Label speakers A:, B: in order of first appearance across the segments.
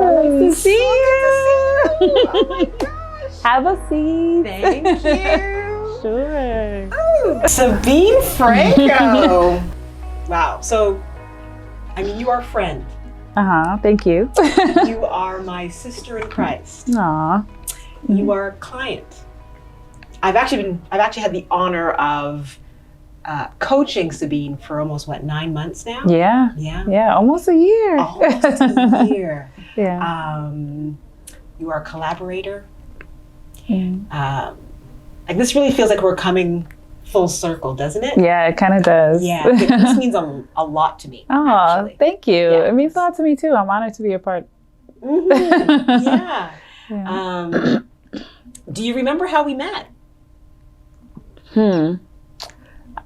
A: Nice to see you.
B: Oh my gosh.
A: Have a seat.
B: Thank you.
A: Sure.
B: Ooh, Sabine Franco. Wow. So, I mean, you are a friend.
A: Thank you.
B: You are my sister in Christ.
A: Aw.
B: You are a client. I've actually had the honor of coaching Sabine for almost 9 months now.
A: Yeah. Yeah. Almost a year.
B: Almost a year.
A: Yeah.
B: You are a collaborator.
A: Mm.
B: Like this really feels like we're coming full circle, doesn't it?
A: Yeah, it kind of does.
B: Yeah, this means a lot to me.
A: Oh,
B: actually.
A: thank you.
B: Yeah.
A: It means a lot to me too. I'm honored to be a part.
B: Mm-hmm. Yeah.
A: Yeah.
B: Do you remember how we met?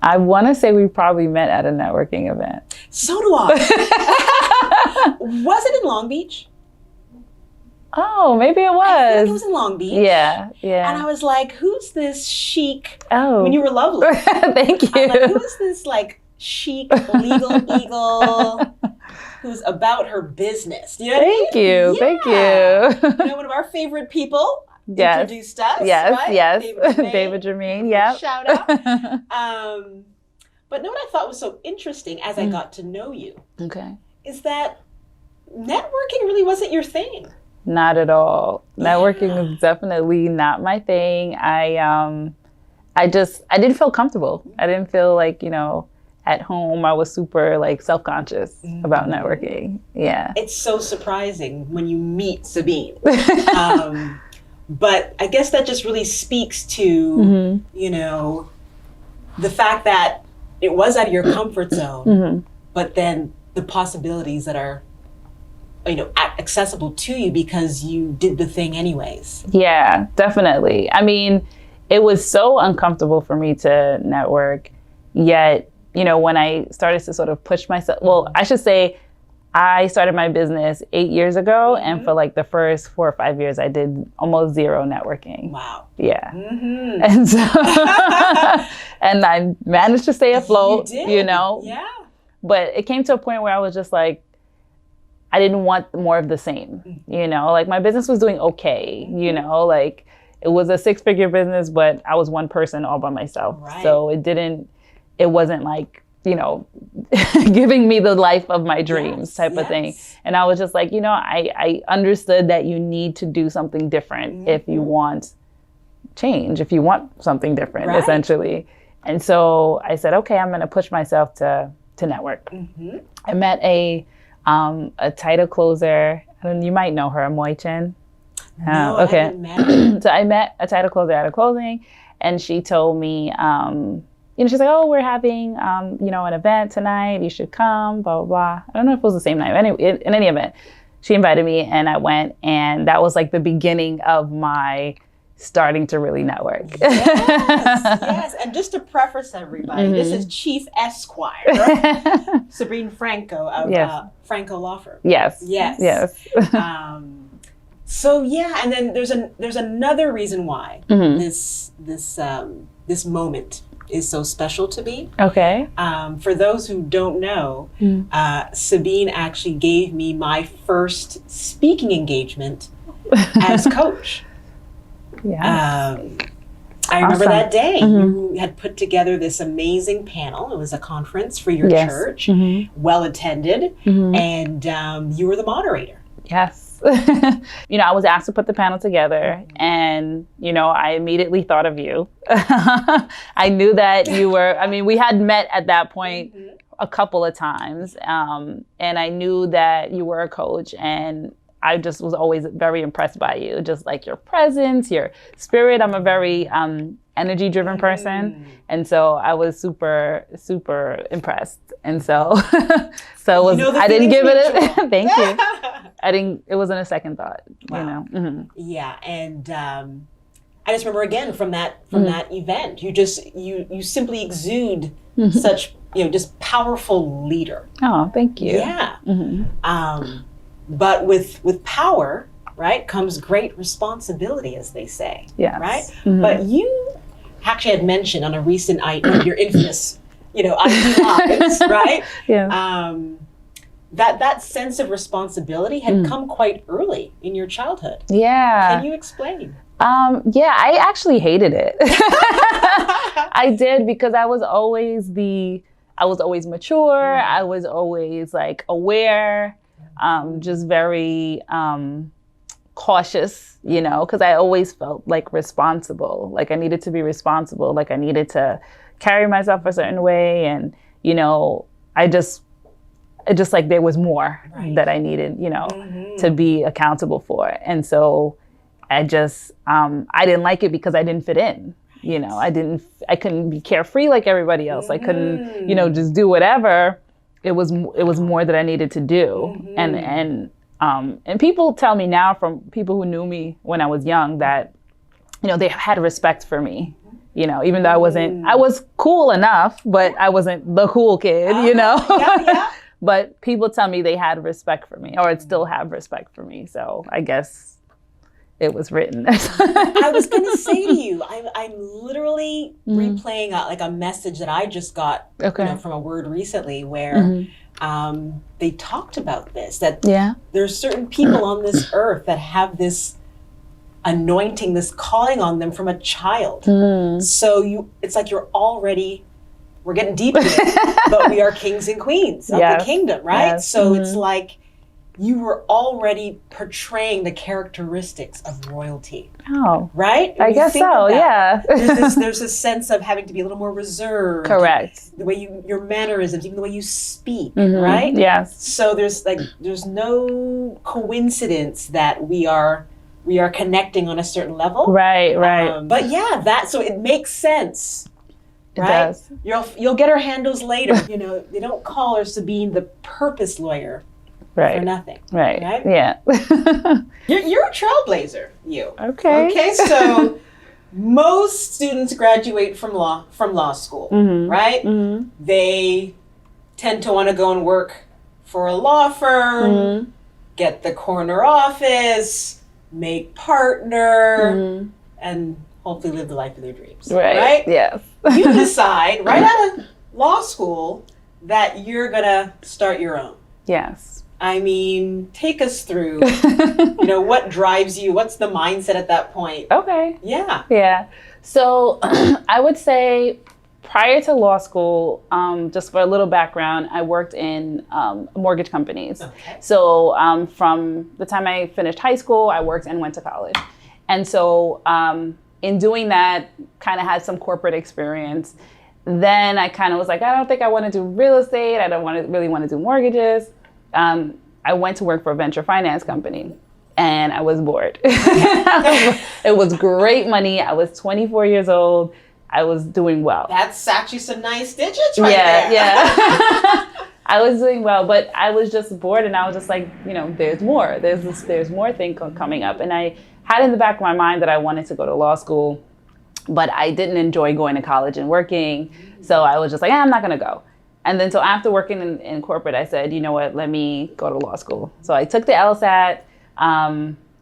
A: I want to say we probably met at a networking event.
B: So do I. Was it in Long Beach?
A: Oh, maybe it was.
B: I think it was in Long Beach.
A: Yeah.
B: And I was like, who's this chic?
A: Oh.
B: I mean, you were lovely.
A: Thank you.
B: I'm like, who's this like chic legal eagle who's about her business? You know what
A: Thank
B: I mean?
A: you.
B: Yeah.
A: Thank you.
B: You know, one of our favorite people introduced us.
A: Yes,
B: right?
A: yes.
B: David
A: Germain, yeah.
B: Shout out. But what I thought was so interesting as I got to know you is that networking really wasn't your thing.
A: Not at all. Networking is definitely not my thing. I didn't feel comfortable. I didn't feel like, at home I was super like self-conscious about networking. Yeah.
B: It's so surprising when you meet Sabine. But I guess that just really speaks to, the fact that it was out of your comfort zone, but then the possibilities that are accessible to you because you did the thing anyways.
A: Yeah, definitely. I mean, it was so uncomfortable for me to network, yet, when I started to sort of push myself, well, I should say I started my business 8 years ago, and for like the first 4 or 5 years, I did almost zero networking.
B: Wow.
A: Yeah. And so, and I managed to stay afloat,
B: You did. Yeah.
A: But it came to a point where I was just like, I didn't want more of the same, like my business was doing okay, like it was a 6-figure business, but I was one person all by myself.
B: Right.
A: So it wasn't like, giving me the life of my dreams type of thing. And I was just like, I understood that you need to do something different if you want change, if you want something different, essentially. And so I said, okay, I'm going to push myself to network. I met a title closer. You might know her, Moy Chen.
B: No,
A: okay.
B: I haven't met her.
A: So I met a title closer at a closing, and she told me, she's like, oh, we're having, an event tonight. You should come, blah, blah, blah. I don't know if it was the same night. Anyway, in any event, she invited me, and I went, and that was like the beginning of my starting to really network.
B: Yes. And just to preface everybody, this is Chief Esquire, Sabine Franco of Franco Law Firm.
A: Yes.
B: So yeah, and then there's another reason why this moment is so special to me.
A: Okay.
B: For those who don't know, Sabine actually gave me my first speaking engagement as coach.
A: Yeah.
B: I remember that day you had put together this amazing panel. It was a conference for your church, well attended, and you were the moderator.
A: Yes. I was asked to put the panel together, and, I immediately thought of you. I knew that you were, we had met at that point a couple of times, and I knew that you were a coach, and I just was always very impressed by you, just like your presence, your spirit. I'm a very energy driven person. And so I was super, super impressed. And so, I didn't give it thank you. It wasn't a second thought,
B: Yeah. And I just remember again from that event, you simply exude such, just powerful leader.
A: Oh, thank you.
B: Yeah. But with power, right, comes great responsibility, as they say.
A: Yes.
B: Right? But you actually had mentioned on a recent item, your infamous, IG lives, right?
A: Yeah.
B: that sense of responsibility had come quite early in your childhood.
A: Yeah.
B: Can you explain?
A: Yeah, I actually hated it. I did, because I was always mature. I was always like aware, just very cautious, you know, because I always felt like responsible, like I needed to be responsible, like I needed to carry myself a certain way. And, you know, it just like there was more that I needed, you know, to be accountable for. And so I just, I didn't like it because I didn't fit in. You know, I couldn't be carefree like everybody else. I couldn't, you know, just do whatever. It was more that I needed to do. And people tell me now, from people who knew me when I was young, that, you know, they had respect for me. You know, even though I was cool enough, but I wasn't the cool kid, you know?
B: Yeah.
A: But people tell me they had respect for me, or still have respect for me. So I guess it was written.
B: I was going to say to you, I'm literally replaying like a message that I just got you know, from a word recently, where they talked about this, that there's certain people on this earth that have this anointing, this calling on them from a child. So it's like we're getting deep into it, but we are kings and queens of the kingdom, right? So it's like you were already portraying the characteristics of royalty. Oh. Right?
A: I guess so, yeah.
B: There's a sense of having to be a little more reserved.
A: Correct.
B: The way your mannerisms, even the way you speak, right?
A: Yes.
B: So there's no coincidence that we are connecting on a certain level.
A: Right.
B: But yeah, so it makes sense.
A: It
B: right?
A: does.
B: You'll get her handles later. You know, they don't call her Sabine the purpose lawyer for nothing. Right?
A: Yeah.
B: You're a trailblazer, you.
A: Okay.
B: Okay, so most students graduate from law school, right? They tend to want to go and work for a law firm, get the corner office, make partner, and hopefully live the life of their dreams. Right?
A: Yes.
B: You decide right out of law school that you're gonna start your own.
A: Yes.
B: I mean, take us through, you know, what drives you? What's the mindset at that point?
A: Okay.
B: Yeah.
A: Yeah. So I would say prior to law school, just for a little background, I worked in mortgage companies. Okay. So from the time I finished high school, I worked and went to college. And so in doing that, kind of had some corporate experience. Then I kind of was like, I don't think I want to do real estate. I don't really want to do mortgages. I went to work for a venture finance company, and I was bored. It was great money. I was 24 years old. I was doing well.
B: That's actually some nice digits right there.
A: Yeah. I was doing well, but I was just bored, and I was just like, you know, there's more. There's more thing coming up. And I had in the back of my mind that I wanted to go to law school, but I didn't enjoy going to college and working. So I was just like, I'm not going to go. And then so after working in corporate, I said, you know what, let me go to law school. So I took the LSAT,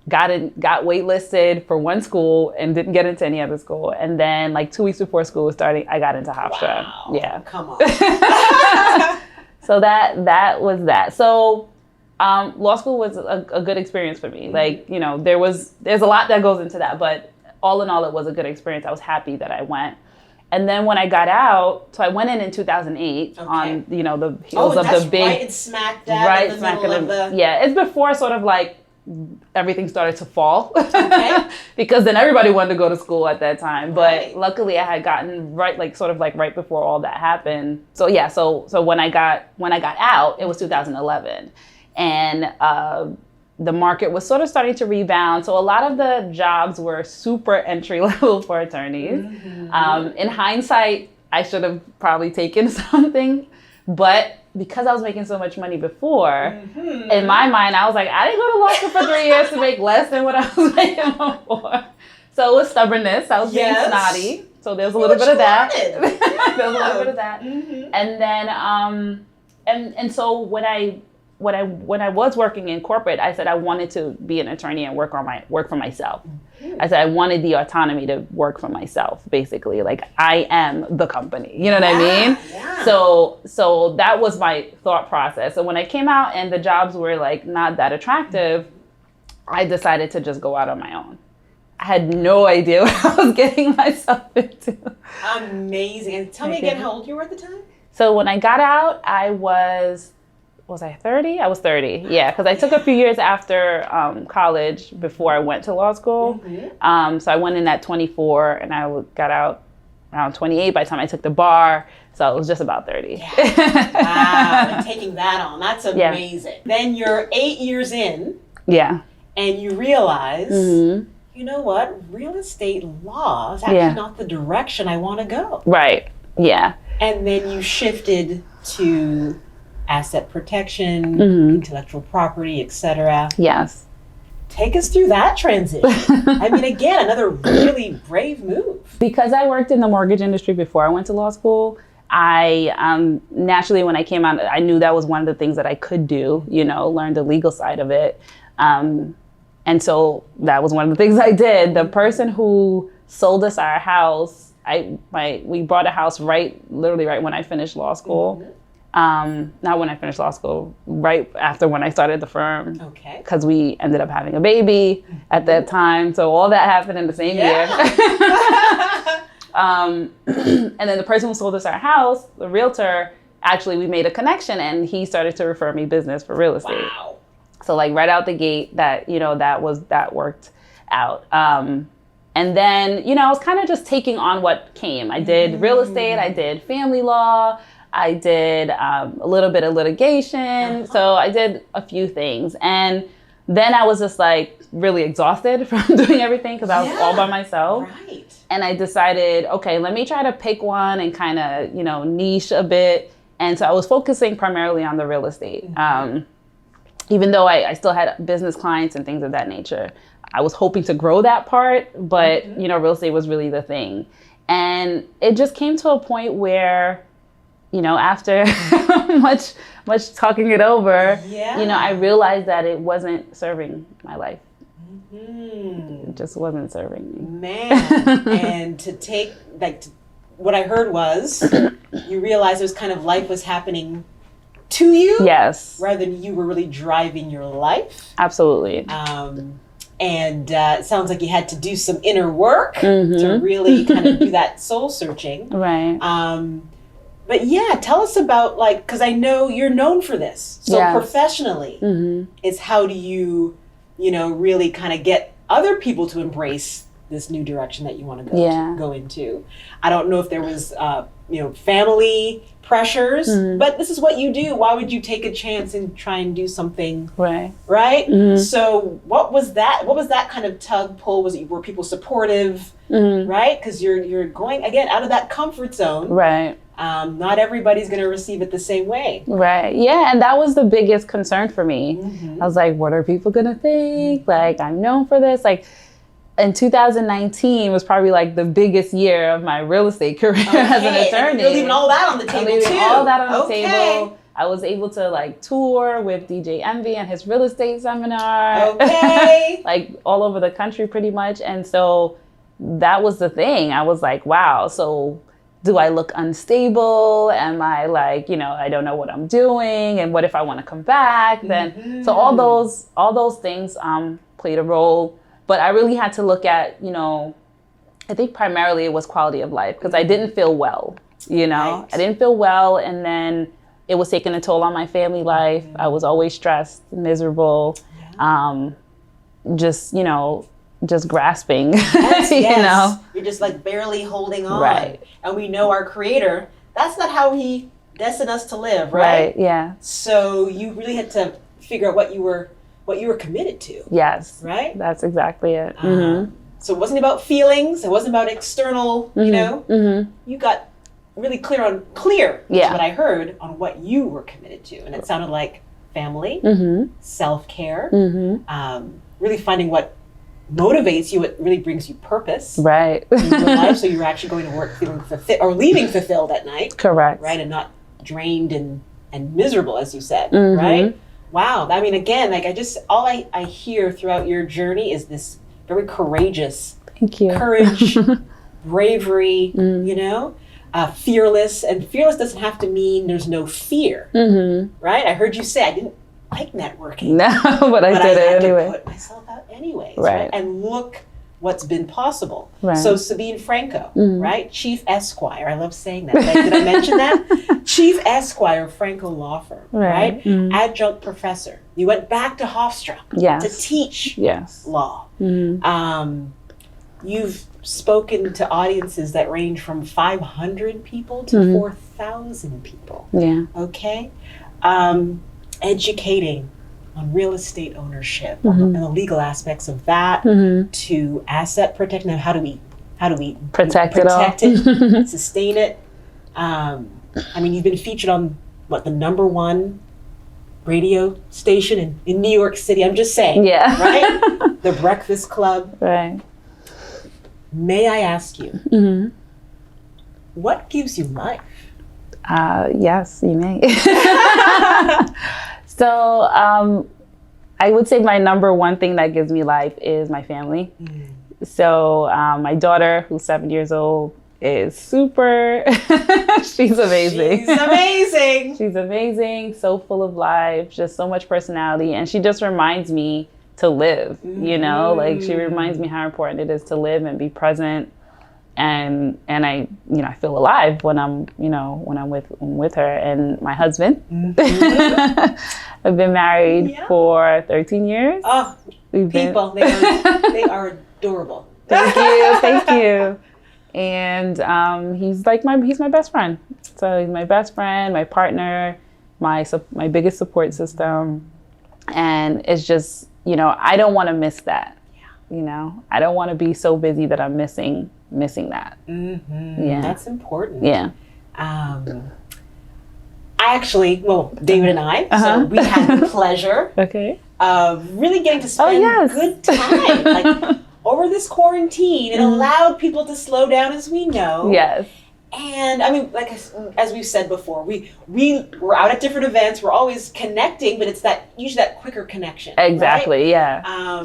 A: got waitlisted for one school and didn't get into any other school. And then like 2 weeks before school was starting, I got into Hofstra.
B: Wow.
A: Yeah.
B: Come on.
A: So that was that. So law school was a good experience for me. Like, you know, there's a lot that goes into that, but all in all, it was a good experience. I was happy that I went. And then when I got out, so I went in 2008 on, you know, the heels of the big...
B: right smack dab in the middle of the...
A: Yeah, it's before sort of like everything started to fall. Okay. Because then everybody wanted to go to school at that time. But luckily I had gotten right before all that happened. So yeah, so when I got out, it was 2011. And the market was sort of starting to rebound. So a lot of the jobs were super entry level for attorneys. In hindsight, I should have probably taken something, but because I was making so much money before, in my mind, I was like, I didn't go to law school for 3 years to make less than what I was making before. So it was stubbornness. I was being snotty. So there was a little bit of that. There was a little bit of that. And then, and so when I was working in corporate, I said I wanted to be an attorney and work for myself. I said I wanted the autonomy to work for myself, basically. Like I am the company. You know what I mean? Yeah. So that was my thought process. So when I came out and the jobs were like not that attractive, I decided to just go out on my own. I had no idea what I was getting myself into.
B: Amazing. And tell me again how old you were at the time?
A: So when I got out, I was I 30? I was 30, yeah, because I took a few years after college before I went to law school. So I went in at 24 and I got out around 28 by the time I took the bar. So it was just about 30.
B: Yeah. Wow, and taking that on, that's amazing. Yeah. Then you're 8 years in.
A: Yeah.
B: And you realize, you know what, real estate law is actually not the direction I want to go.
A: Right, yeah.
B: And then you shifted to asset protection, intellectual property, etc.
A: Yes.
B: Take us through that transition. I mean, again, another really brave move.
A: Because I worked in the mortgage industry before I went to law school, I naturally, when I came out, I knew that was one of the things that I could do, learn the legal side of it. And so that was one of the things I did. The person who sold us our house, we bought a house literally right when I finished law school. Not when I finished law school, right after when I started the firm. Okay. Because we ended up having a baby at that time. So all that happened in the same year. And then the person who sold us our house, the realtor, actually we made a connection and he started to refer me business for real estate.
B: Wow.
A: So like right out the gate that worked out. And then, I was kind of just taking on what came. I did real estate, I did family law, I did a little bit of litigation. So I did a few things. And then I was just like really exhausted from doing everything because I was all by myself. Right. And I decided, okay, let me try to pick one and kind of, niche a bit. And so I was focusing primarily on the real estate. Even though I still had business clients and things of that nature. I was hoping to grow that part, but, real estate was really the thing. And it just came to a point where, after much talking it over, I realized that it wasn't serving my life. It just wasn't serving me.
B: Man, and to take, what I heard was, you realized it was kind of life was happening to you?
A: Yes.
B: Rather than you were really driving your life?
A: Absolutely.
B: And it sounds like you had to do some inner work to really kind of do that soul searching.
A: Right.
B: But yeah, tell us about because I know you're known for this. So professionally, it's how do you, really kind of get other people to embrace this new direction that you want to go into. I don't know if there was, family pressures, but this is what you do. Why would you take a chance and try and do something? Right. Right. So what was that? What was that kind of tug pull? Were people supportive? Right. Because you're going again out of that comfort zone.
A: Right.
B: Not everybody's going to receive it the same way.
A: Right. Yeah. And that was the biggest concern for me. I was like, what are people going to think? I'm known for this. In 2019 was probably the biggest year of my real estate career as an attorney.
B: You're leaving all that on the table too.
A: All that on the table. I was able to tour with DJ Envy and his real estate seminar. Okay. All over the country pretty much. And so that was the thing. I was like, wow. So do I look unstable? Am I I don't know what I'm doing? And what if I want to come back? Then so all those things played a role. But I really had to look at, I think primarily it was quality of life because I didn't feel well, Right. I didn't feel well. And then it was taking a toll on my family life. I was always stressed, miserable, just grasping,
B: yes. You're just barely holding on.
A: Right.
B: And we know our Creator, that's not how He destined us to live, right?
A: Right, yeah.
B: So you really had to figure out what you were committed to.
A: Yes.
B: Right?
A: That's exactly it.
B: So it wasn't about feelings. It wasn't about external, You got really clear, is what I heard, on what you were committed to. And it sounded like family, self-care, really finding what motivates you, what really brings you purpose.
A: Right.
B: In your life. So you're actually going to work feeling fulfilled or leaving fulfilled at night.
A: Correct.
B: Right. And not drained and miserable, as you said. Right. Wow. I mean, again, all I hear throughout your journey is this very courageous
A: Thank you.
B: courage, bravery, fearless, and fearless doesn't have to mean there's no fear, right? I heard you say I didn't like networking.
A: No, but I did it anyway.
B: To put myself out anyways,
A: Right.
B: And look what's been possible.
A: Right.
B: So Sabine Franco, right? Chief Esquire. I love saying that. Did I mention that? Chief Esquire, Franco Law Firm, right? Adjunct professor. You went back to Hofstra to teach law. You've spoken to audiences that range from 500 people to 4,000 people.
A: Yeah.
B: Okay? Educating on real estate ownership and the legal aspects of that to asset protection. Now, how do we
A: protect
B: it, sustain it? I mean, you've been featured on the #1 radio station in New York City. I'm just saying, right? The Breakfast Club.
A: Right.
B: May I ask you, what gives you life?
A: Yes, you may. So I would say my #1 thing that gives me life is my family. So my daughter, who's 7 years old, is super, she's amazing.
B: She's
A: amazing, so full of life, just so much personality. And she just reminds me to live, you know, like she reminds me how important it is to live and be present. And I, I feel alive when I'm with her and my husband. I've been married for 13 years.
B: Oh, they are adorable.
A: Thank you. And he's my best friend. So he's my best friend, my partner, my biggest support system. And it's just, I don't want to miss that. I don't want to be so busy that I'm missing that. Yeah,
B: that's important.
A: Yeah.
B: David and I, so we had the pleasure of really getting to spend good time. Like over this quarantine, it allowed people to slow down, as we know.
A: Yes.
B: And I mean, like as we've said before, we're out at different events. We're always connecting, but it's usually that quicker connection.
A: Exactly.
B: Right?
A: Yeah.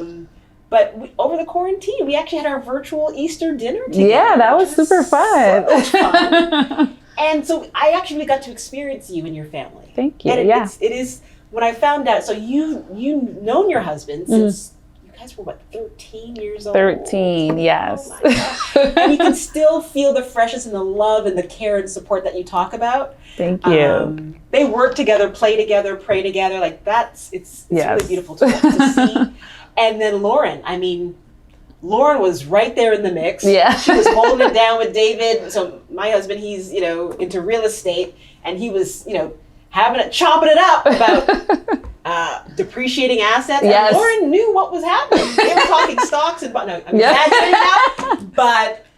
B: But over the quarantine, we actually had our virtual Easter dinner together.
A: Yeah, that was super fun.
B: So much fun. And so I actually got to experience you and your family.
A: Thank you.
B: And it is when I found out. So you've known your husband since you guys were 13 years old.
A: 13, yes.
B: Oh my gosh. And you can still feel the freshness and the love and the care and support that you talk about.
A: Thank you.
B: They work together, play together, pray together. Like it's really beautiful to see. And then Lauren, Lauren was right there in the mix.
A: Yeah.
B: She was holding it down with David. So my husband, he's, into real estate, and he was, chopping it up about depreciating assets.
A: Yes.
B: And Lauren knew what was happening. They were talking stocks and, no, I'm exaggerating now,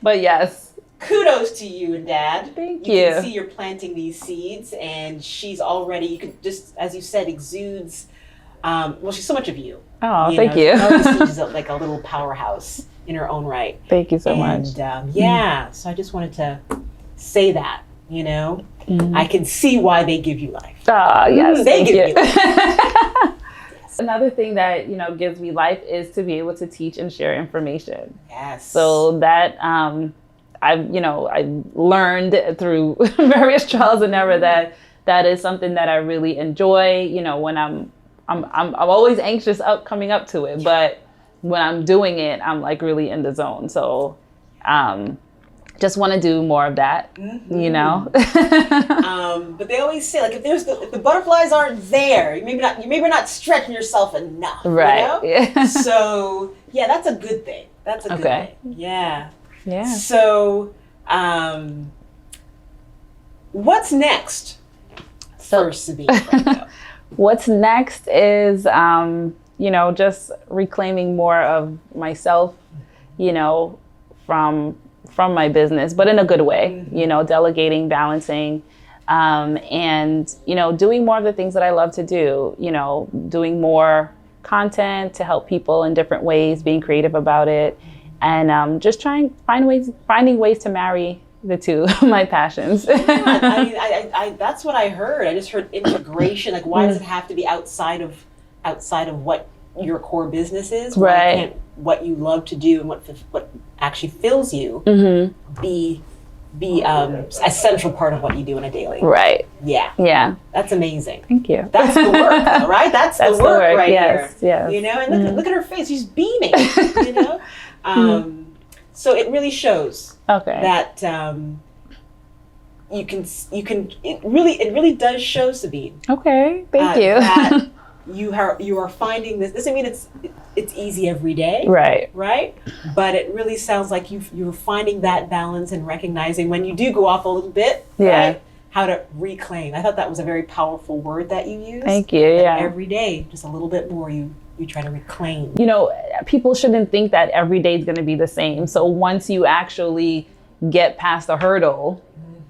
B: but
A: yes.
B: Kudos to you and Dad.
A: Thank you.
B: You can see you're planting these seeds, and she's already, you could just, as you said, exudes, she's so much of you.
A: Oh, thank you.
B: She's like a little powerhouse in her own right.
A: Thank you so much.
B: So I just wanted to say that, I can see why they give you life.
A: Yes,
B: they give you life.
A: Another thing that, gives me life is to be able to teach and share information.
B: Yes.
A: So that, I've learned through various trials and error that is something that I really enjoy, when I'm always anxious coming up to it, but when I'm doing it, I'm like really in the zone. So, just want to do more of that,
B: But they always say, like, if the butterflies aren't there, you maybe not stretching yourself enough.
A: Right.
B: Yeah. So that's a good thing. That's a good thing. Yeah.
A: Yeah.
B: So, what's next for Sabine Franco?
A: What's next is, just reclaiming more of myself, from my business, but in a good way, delegating, balancing, and, doing more of the things that I love to do, doing more content to help people in different ways, being creative about it, and just finding ways to marry the two of my passions.
B: I that's what I heard. I just heard integration. Like, why does it have to be outside of what your core business is?
A: Right.
B: Why can't what you love to do and what actually fills you be be a central part of what you do on a daily.
A: Right.
B: Yeah.
A: Yeah.
B: That's amazing.
A: Thank you.
B: That's the work, though, right? That's the work right
A: yes,
B: here.
A: Yes.
B: You know, and look at her face. She's beaming, you know? So it really shows that it really does show, Sabine.
A: Okay. Thank you.
B: That you are finding this. Doesn't mean it's easy every day.
A: Right.
B: Right. But it really sounds like you're finding that balance and recognizing when you do go off a little bit.
A: Yeah.
B: Right, how to reclaim. I thought that was a very powerful word that you used.
A: Thank you. Yeah.
B: Every day, just a little bit more, you try to reclaim.
A: You know, people shouldn't think that every day is going to be the same. So once you actually get past the hurdle,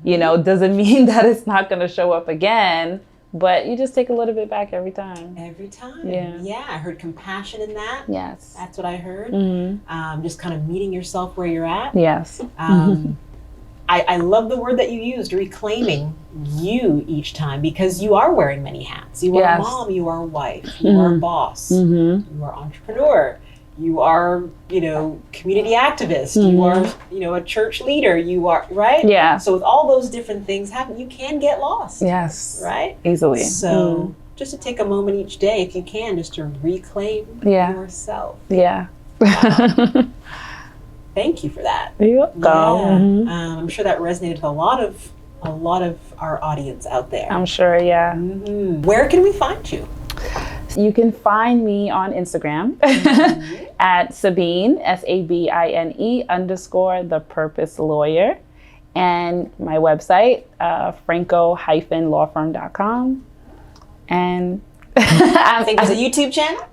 A: you know, doesn't mean that it's not going to show up again. But you just take a little bit back every time.
B: Every time.
A: Yeah.
B: Yeah. I heard compassion in that.
A: Yes.
B: That's what I heard.
A: Mm-hmm.
B: Just kind of meeting yourself where you're at.
A: Yes.
B: I love the word that you used, reclaiming you each time, because you are wearing many hats. You are a mom, you are a wife, you are a boss, you are entrepreneur, you are, you know, community activist, you are, you know, a church leader, you are, right?
A: Yeah.
B: So with all those different things happen, you can get lost.
A: Yes.
B: Right?
A: Easily.
B: So just to take a moment each day, if you can, just to reclaim yourself.
A: Yeah.
B: Wow. Thank you for that.
A: You're welcome.
B: Yeah. I'm sure that resonated with a lot of our audience out there.
A: I'm sure, yeah.
B: Where can we find you?
A: You can find me on Instagram at Sabine, SABINE _ The Purpose Lawyer, and my website, franco-lawfirm.com. And
B: I think there's a YouTube channel.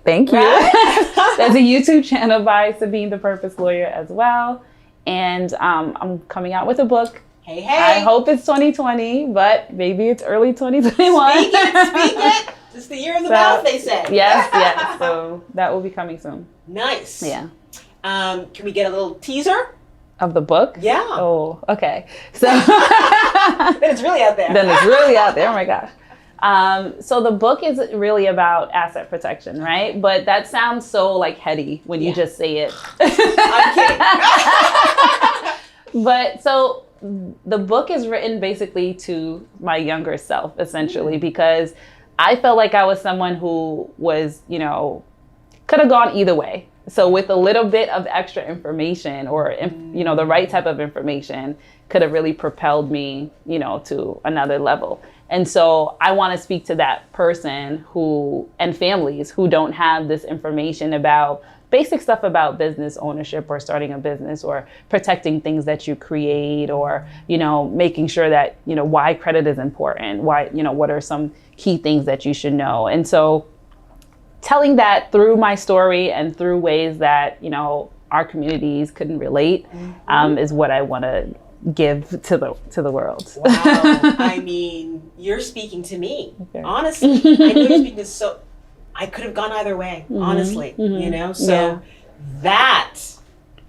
A: Thank you.
B: Right?
A: There's a YouTube channel by Sabine, the Purpose Lawyer as well. And I'm coming out with a book.
B: Hey.
A: I hope it's 2020, but maybe it's early 2021.
B: Speak it. It's the year of the mouth, they say.
A: Yes. So that will be coming soon.
B: Nice.
A: Yeah.
B: Can we get a little teaser
A: of the book?
B: Yeah.
A: Oh, okay. So
B: then it's really out there.
A: Oh my gosh. So the book is really about asset protection, right? But that sounds so like heady when you just say it.
B: I'm kidding.
A: But so the book is written basically to my younger self, essentially, because I felt like I was someone who was, you know, could have gone either way. So with a little bit of extra information or, you know, the right type of information could have really propelled me, you know, to another level. And so I want to speak to that person and families who don't have this information about basic stuff about business ownership or starting a business or protecting things that you create or, you know, making sure that, you know, why credit is important, why, you know, what are some key things that you should know. And so telling that through my story and through ways that, you know, our communities couldn't relate is what I want to give to the world.
B: Wow. I mean, you're speaking to me. Okay. Honestly. I know you're speaking to I could have gone either way, honestly. You know? So that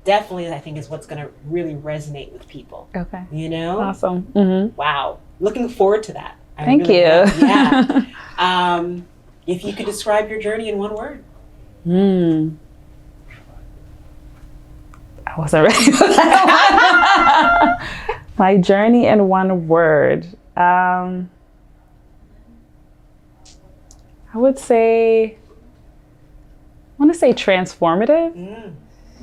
B: definitely I think is what's gonna really resonate with people. Okay. You know?
A: Awesome.
B: Wow. Looking forward to that.
A: Thank you.
B: Yeah. If you could describe your journey in one word.
A: I wasn't ready for that one. My journey in one word. I want to say transformative.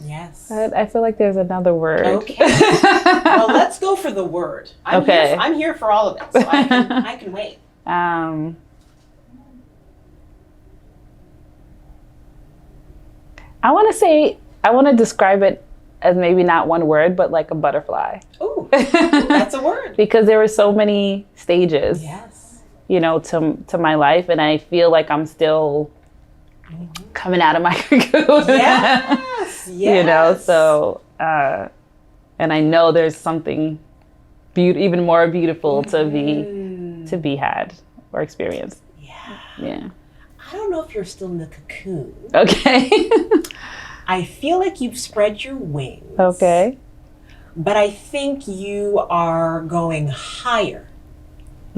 B: Yes.
A: I feel like there's another word.
B: Okay. Well, let's go for the word. I'm here for all of it, so I can wait.
A: I want to describe it as maybe not one word, but like a butterfly.
B: Ooh, that's a word.
A: Because there were so many stages, you know, to my life, and I feel like I'm still coming out of my cocoon.
B: Yes.
A: You know, so, and I know there's something even more beautiful to be had or experienced. Yeah.
B: I don't know if you're still in the cocoon.
A: Okay.
B: I feel like you've spread your wings.
A: Okay.
B: But I think you are going higher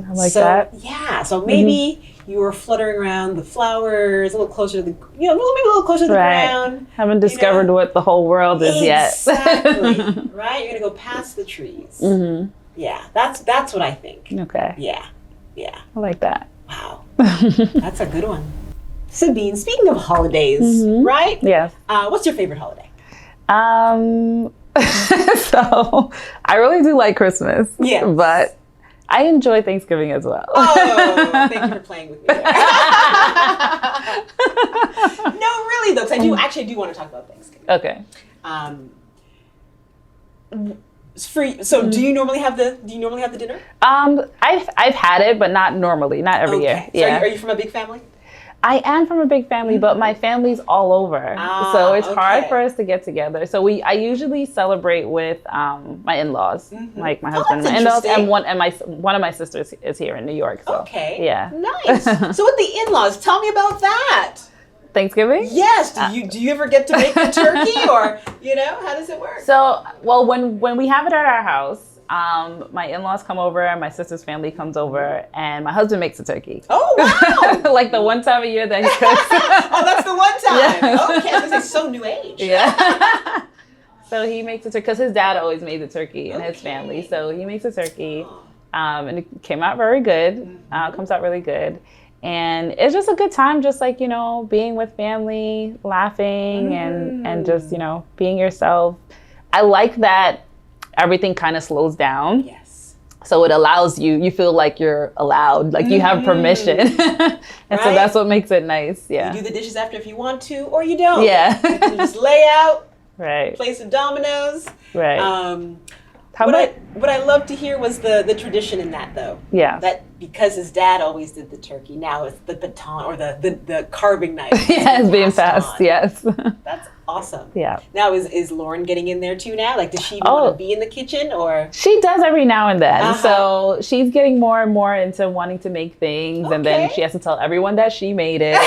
A: I like that.
B: Yeah. So maybe you were fluttering around the flowers, a little closer to the, maybe a little closer to the ground.
A: Haven't discovered what the whole world is yet.
B: Exactly. Right? You're going to go past the trees. Yeah. That's what I think.
A: Okay.
B: Yeah. Yeah.
A: I like that.
B: Wow. That's a good one. Sabine, speaking of holidays, right?
A: Yes.
B: What's your favorite holiday?
A: So I really do like Christmas.
B: Yeah.
A: But I enjoy Thanksgiving as well.
B: Oh, thank you for playing with me there. No, really though, because I do want to talk about Thanksgiving.
A: Okay.
B: Do you normally have the dinner?
A: I've had it, but not normally, not every year.
B: So are you from a big family?
A: I am from a big family, but my family's all over. So it's hard for us to get together. So I usually celebrate with my in-laws, like my husband and my in-laws, and one of my sisters is here in New York. So,
B: okay.
A: Yeah.
B: Nice. So with the in-laws, tell me about that.
A: Thanksgiving?
B: Yes. Do you ever get to make the turkey, or how does it work?
A: So, well, when we have it at our house, my in-laws come over, my sister's family comes over, and my husband makes a turkey.
B: Oh, wow.
A: Like the one time a year that he cooks.
B: Oh, that's the one time.
A: Yeah.
B: Okay, this is so new age.
A: Yeah. So he makes a turkey, because his dad always made the turkey in his family. So he makes a turkey, and it came out very good. Comes out really good. And it's just a good time, just like, being with family, laughing, and just, being yourself. I like that everything kind of slows down.
B: Yes.
A: So it allows you feel like you're allowed, like you have permission. And so that's what makes it nice. Yeah.
B: You do the dishes after if you want to, or you don't.
A: Yeah.
B: You can just lay out,
A: right.
B: play some dominoes.
A: Right.
B: What I loved to hear was the tradition in that, though.
A: Yeah.
B: That because his dad always did the turkey, now it's the baton or the carving knife.
A: Yeah, it's being passed. Yes.
B: That's awesome.
A: Yeah.
B: Now is Lauren getting in there too now? Like, does she even want to be in the kitchen, or?
A: She does every now and then. So she's getting more and more into wanting to make things, and then she has to tell everyone that she made it.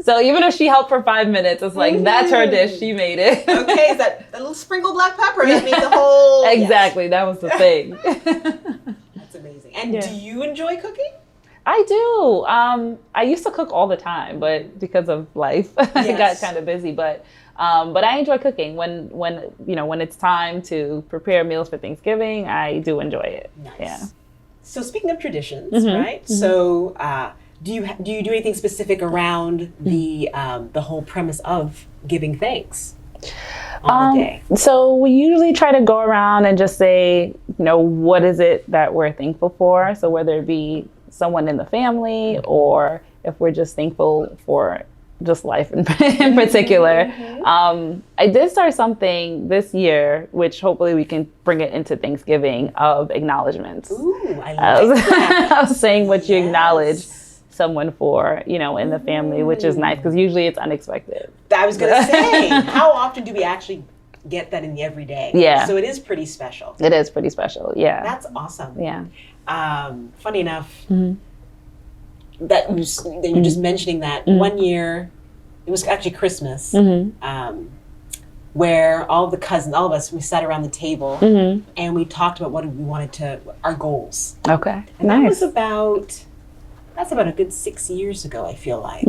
A: So even if she helped for 5 minutes, it's like, that's her dish, she made it.
B: Okay, is that little sprinkled black pepper that made the whole...
A: Exactly, that was the thing.
B: That's amazing. And do you enjoy cooking?
A: I do. I used to cook all the time, but because of life, I got kind of busy. But I enjoy cooking. When it's time to prepare meals for Thanksgiving, I do enjoy it.
B: Nice.
A: Yeah.
B: So speaking of traditions, right? So do you do anything specific around the whole premise of giving thanks on the day?
A: So we usually try to go around and just say, what is it that we're thankful for? So whether it be someone in the family, or if we're just thankful for just life in particular. I did start something this year, which hopefully we can bring it into Thanksgiving, of acknowledgements.
B: Ooh, I like that.
A: I was saying what you acknowledge someone for, in the family, which is nice, because usually it's unexpected.
B: I was going to say, how often do we actually get that in the everyday?
A: Yeah.
B: So it is pretty special.
A: It is pretty special, yeah.
B: That's awesome.
A: Yeah.
B: Funny enough, that you're just mentioning that one year, it was actually Christmas, where all of us, we sat around the table and we talked about what we wanted our goals.
A: Okay,
B: and
A: nice.
B: That's about a good 6 years ago, I feel like.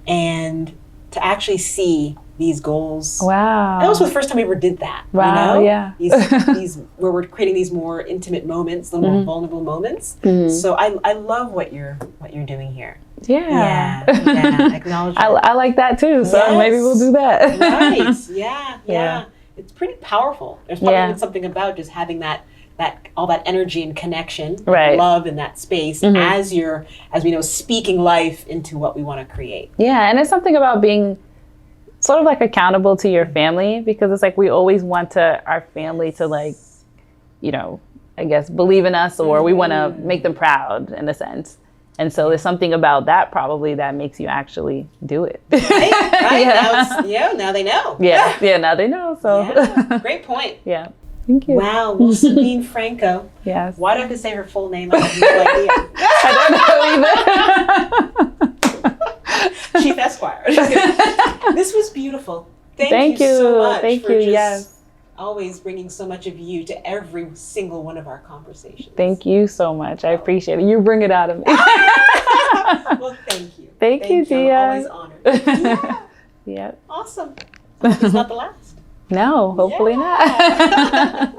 B: And to actually see these goals.
A: Wow.
B: That was the first time we ever did that.
A: Wow, yeah.
B: These where we're creating these more intimate moments, the more vulnerable moments. So I love what you're doing here.
A: Yeah.
B: Acknowledge
A: I like that too. So maybe we'll do that.
B: Right. Yeah. It's pretty powerful. There's probably even something about just having that all that energy and connection, love in that space as we know, speaking life into what we want to create. Yeah,
A: and it's something about being sort of like accountable to your family, because it's like we always want our family to, like, I guess believe in us, or we want to make them proud in a sense. And so there's something about that probably that makes you actually do it.
B: Right. Now they know.
A: Yeah, now they know. So
B: great point.
A: Yeah. Thank you.
B: Wow. Well, Sabine Franco.
A: Yes.
B: Why do I have to say her full name? I have no idea.
A: I don't know either.
B: Chief Esquire. This was beautiful. Thank you so much.
A: Thank you. Yes.
B: always bringing so much of you to every single one of our conversations.
A: Thank you so much. I appreciate it. You bring it out of me.
B: Well, thank you.
A: Thank you, Dia.
B: I'm always honored. Yeah.
A: Yep.
B: Awesome. It's not the last.
A: No, hopefully not.